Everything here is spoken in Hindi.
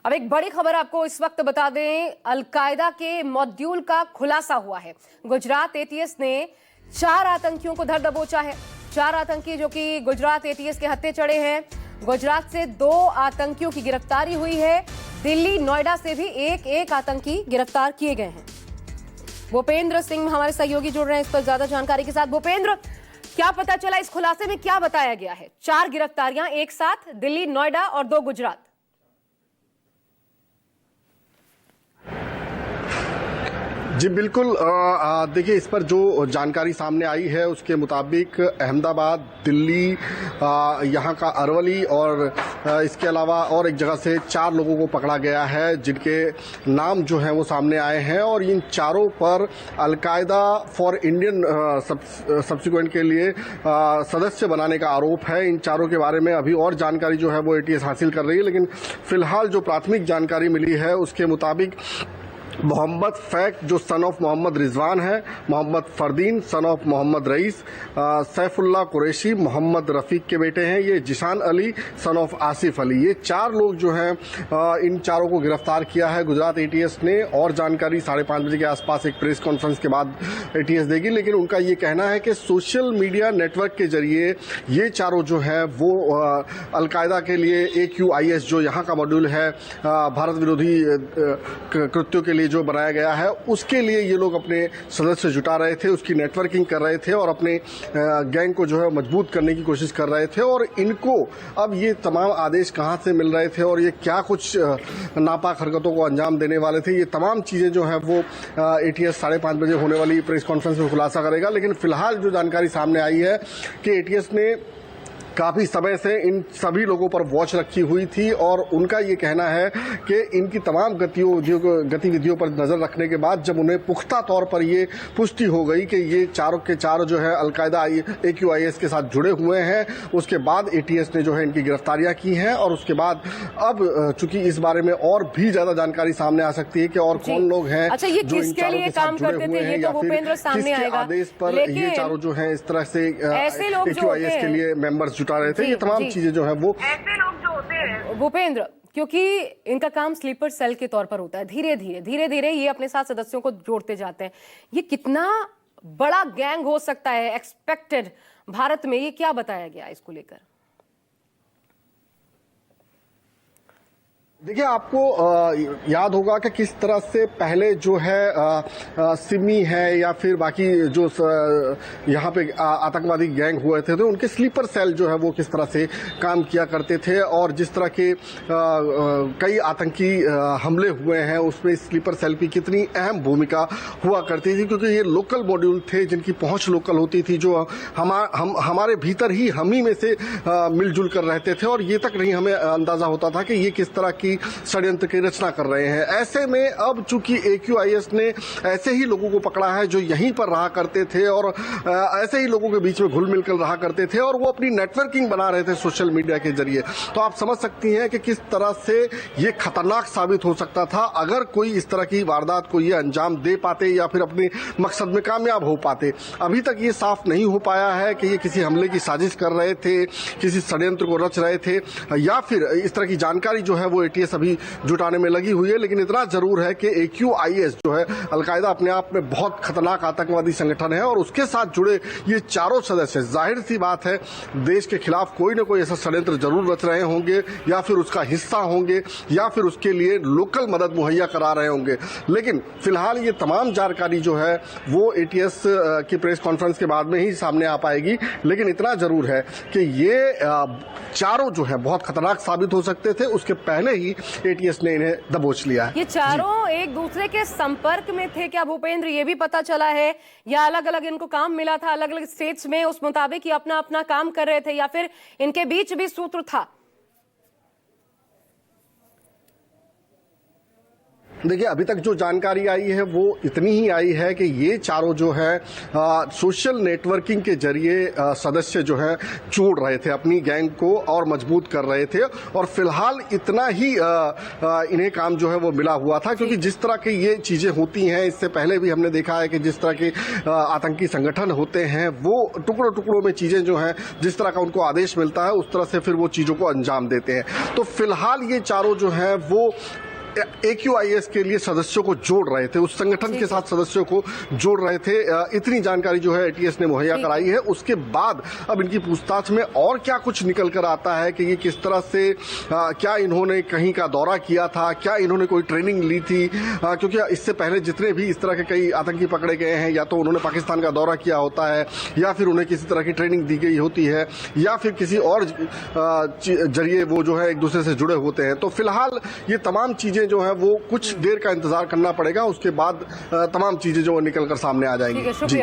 अब एक बड़ी खबर आपको इस वक्त बता दें, अलकायदा के मॉड्यूल का खुलासा हुआ है। गुजरात एटीएस ने 4 आतंकियों को धर दबोचा है। 4 आतंकी जो कि गुजरात एटीएस के हत्थे चढ़े हैं। गुजरात से 2 आतंकियों की गिरफ्तारी हुई है। दिल्ली, नोएडा से भी एक आतंकी गिरफ्तार किए गए हैं। भूपेंद्र सिंह हमारे सहयोगी जुड़ रहे हैं इस पर ज्यादा जानकारी के साथ। भूपेंद्र, क्या पता चला, इस खुलासे में क्या बताया गया है? 4 गिरफ्तारियां एक साथ, दिल्ली, नोएडा और 2 गुजरात। जी बिल्कुल, देखिए इस पर जो जानकारी सामने आई है उसके मुताबिक अहमदाबाद, दिल्ली, यहाँ का अरवली और इसके अलावा और एक जगह से 4 लोगों को पकड़ा गया है जिनके नाम जो हैं वो सामने आए हैं। और इन चारों पर अलकायदा फॉर इंडियन सब्सिक्वेंट के लिए सदस्य बनाने का आरोप है। इन चारों के बारे में अभी और जानकारी जो है वो एटीएस हासिल कर रही है, लेकिन फिलहाल जो प्राथमिक जानकारी मिली है उसके मुताबिक मोहम्मद फैक जो सन ऑफ मोहम्मद रिजवान है, Mohammad Fardeen son of Mohammad rice, Saifullah Qureshi Mohammad Rafiq के बेटे हैं, ये जिशान अली सन ऑफ आसिफ अली, ये 4 लोग जो हैं इन चारों को गिरफ्तार किया है गुजरात एटीएस ने। और जानकारी 5:30 बजे के आसपास एक प्रेस कॉन्फ्रेंस के बाद एटीएस देगी, लेकिन उनका ये कहना है कि सोशल मीडिया नेटवर्क के जरिए ये चारों जो है वो अलकायदा के लिए AQIS जो यहाँ का मॉड्यूल है भारत विरोधी कृत्यों के लिए जो बनाया गया है उसके लिए ये लोग अपने सदस्य जुटा रहे थे, उसकी नेटवर्किंग कर रहे थे और अपने गैंग को जो है मजबूत करने की कोशिश कर रहे थे। और इनको अब ये तमाम आदेश कहां से मिल रहे थे और ये क्या कुछ नापाक हरकतों को अंजाम देने वाले थे, ये तमाम चीजें जो है वो एटीएस 5:30 बजे होने वाली प्रेस कॉन्फ्रेंस में खुलासा करेगा। लेकिन फिलहाल जो जानकारी सामने आई है कि एटीएस ने काफी समय से इन सभी लोगों पर वॉच रखी हुई थी और उनका ये कहना है कि इनकी तमाम गतिविधियों पर नजर रखने के बाद जब उन्हें पुख्ता तौर पर ये पुष्टि हो गई कि ये चारों के चारों जो है अलकायदा AQIS के साथ जुड़े हुए हैं, उसके बाद एटीएस ने जो है इनकी गिरफ्तारियां की हैं। और उसके बाद अब चूंकि इस बारे में और भी ज्यादा जानकारी सामने आ सकती है कि और कौन लोग हैं जो इन चारों के साथ जुड़े हुए हैं या फिर किसके आदेश पर ये चारों जो है इस तरह से AQIS के लिए मेंबर्स जुटा रहे थे। ये तमाम चीजें जो है वो ऐसे लोग जो होते हैं भूपेंद्र, क्योंकि इनका काम स्लीपर सेल के तौर पर होता है, धीरे धीरे ये अपने साथ सदस्यों को जोड़ते जाते हैं। ये कितना बड़ा गैंग हो सकता है एक्सपेक्टेड भारत में, ये क्या बताया गया इसको लेकर? देखिए आपको याद होगा कि किस तरह से पहले जो है सिमी है या फिर बाकी जो यहाँ पे आतंकवादी गैंग हुए थे तो उनके स्लीपर सेल जो है वो किस तरह से काम किया करते थे और जिस तरह के कई आतंकी हमले हुए हैं उसमें स्लीपर सेल की कितनी अहम भूमिका हुआ करती थी, क्योंकि ये लोकल मॉड्यूल थे जिनकी पहुंच लोकल होती थी, जो हमारे भीतर ही हम ही में से मिलजुल कर रहते थे और ये तक नहीं हमें अंदाजा होता था कि ये किस तरह की षड्यंत्र की रचना कर रहे हैं। ऐसे में अब चूंकि AQIS ने ऐसे ही लोगों को पकड़ा है जो यहीं पर रहा करते थे और ऐसे ही लोगों के बीच में घुल मिलकर रहा करते थे और वो अपनी नेटवर्किंग बना रहे थे सोशल मीडिया के जरिए, तो आप समझ सकती हैं कि किस तरह से ये खतरनाक साबित हो सकता था अगर कोई इस तरह की वारदात को ये अंजाम दे पाते या फिर अपने मकसद में कामयाब हो पाते। अभी तक ये साफ नहीं हो पाया है कि ये किसी हमले की साजिश कर रहे थे, किसी षड्यंत्र को रच रहे थे या फिर इस तरह की जानकारी जो है वो एटीएस अभी जुटाने में लगी हुई है। लेकिन इतना जरूर है कि AQIS जो है अलकायदा अपने आप में बहुत खतरनाक आतंकवादी संगठन है और उसके साथ जुड़े ये चारों सदस्य, जाहिर सी बात है देश के खिलाफ कोई न कोई ऐसा षड्यंत्र जरूर रच रहे होंगे या फिर उसका हिस्सा होंगे या फिर उसके लिए लोकल मदद मुहैया करा रहे होंगे। लेकिन फिलहाल ये तमाम जानकारी जो है वो एटीएस की प्रेस कॉन्फ्रेंस के बाद में ही सामने आ पाएगी। लेकिन इतना जरूर है कि ये चारों जो है बहुत खतरनाक साबित हो सकते थे, उसके पहले ही एटीएस ने इन्हें दबोच लिया है। ये चारों एक दूसरे के संपर्क में थे क्या भूपेंद्र, ये भी पता चला है? या अलग अलग इनको काम मिला था अलग अलग स्टेट्स में, उस मुताबिक ये अपना अपना काम कर रहे थे या फिर इनके बीच भी सूत्र था? देखिए, अभी तक जो जानकारी आई है वो इतनी ही आई है कि ये चारों जो है सोशल नेटवर्किंग के जरिए सदस्य जो है जोड़ रहे थे अपनी गैंग को और मजबूत कर रहे थे, और फिलहाल इतना ही इन्हें काम जो है वो मिला हुआ था, क्योंकि जिस तरह की ये चीजें होती हैं इससे पहले भी हमने देखा है कि जिस तरह के आतंकी संगठन होते हैं वो टुकड़ों टुकड़ों में चीजें जो हैं जिस तरह का उनको आदेश मिलता है उस तरह से फिर वो चीजों को अंजाम देते हैं। तो फिलहाल ये चारों जो हैं वो AQIS के लिए सदस्यों को जोड़ रहे थे, उस संगठन के साथ सदस्यों को जोड़ रहे थे। इतनी जानकारी जो है ATS ने मुहैया कराई है। उसके बाद अब इनकी पूछताछ में और क्या कुछ निकल कर आता है कि ये किस तरह से क्या इन्होंने कहीं का दौरा किया था, क्या इन्होंने कोई ट्रेनिंग ली थी, क्योंकि इससे पहले जितने भी इस तरह के कई आतंकी पकड़े गए हैं या तो उन्होंने पाकिस्तान का दौरा किया होता है या फिर उन्हें किसी तरह की ट्रेनिंग दी गई होती है या फिर किसी और जरिए वो जो है एक दूसरे से जुड़े होते हैं। तो फिलहाल ये तमाम चीजें जो है वो कुछ देर का इंतजार करना पड़ेगा, उसके बाद तमाम चीजें जो निकल कर सामने आ जाएंगी।